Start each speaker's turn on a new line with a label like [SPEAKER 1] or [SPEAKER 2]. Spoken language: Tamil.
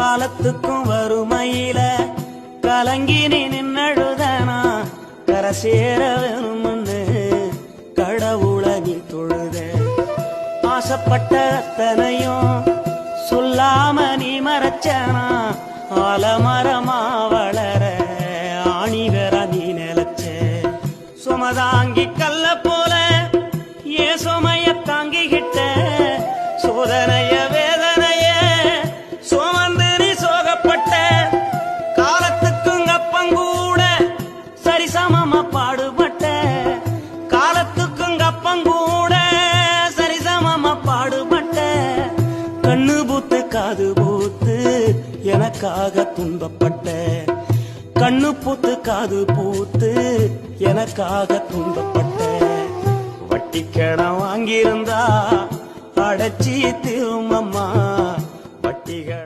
[SPEAKER 1] காலத்துக்கும் வறுமையில கலங்கி நீ நின்னழுதனா கரை சேர வேணும்னு கடவுளை நீ தொழுத. ஆசைப்பட்ட அத்தனையும் சொல்லாம நீ மறைச்சனா ஆலமரமா வளர ஆணி வேற நீ நிலச்ச. சுமதாங்கி கல்ல போல ஏன் சுமைய தாங்கிக்கிட்ட சோதனைய வேதனைய சுமந்து நீ சோகப்பட்ட. காலத்துக்கும் அப்பங்கூட சரிசமமா பாடுபட்ட. காலத்துக்கும் அப்பங்கூட சரிசமமா பாடுபட்ட. கண்ணு பூத்து காது பூத்து எனக்காக துன்பப்பட்ட. கண்ணு பூத்து காது பூத்து எனக்காக துன்பப்பட்ட. வட்டிக்கடன் வாங்கியிருந்தா அடைச்சி திரும்பம்மா வட்டிகள்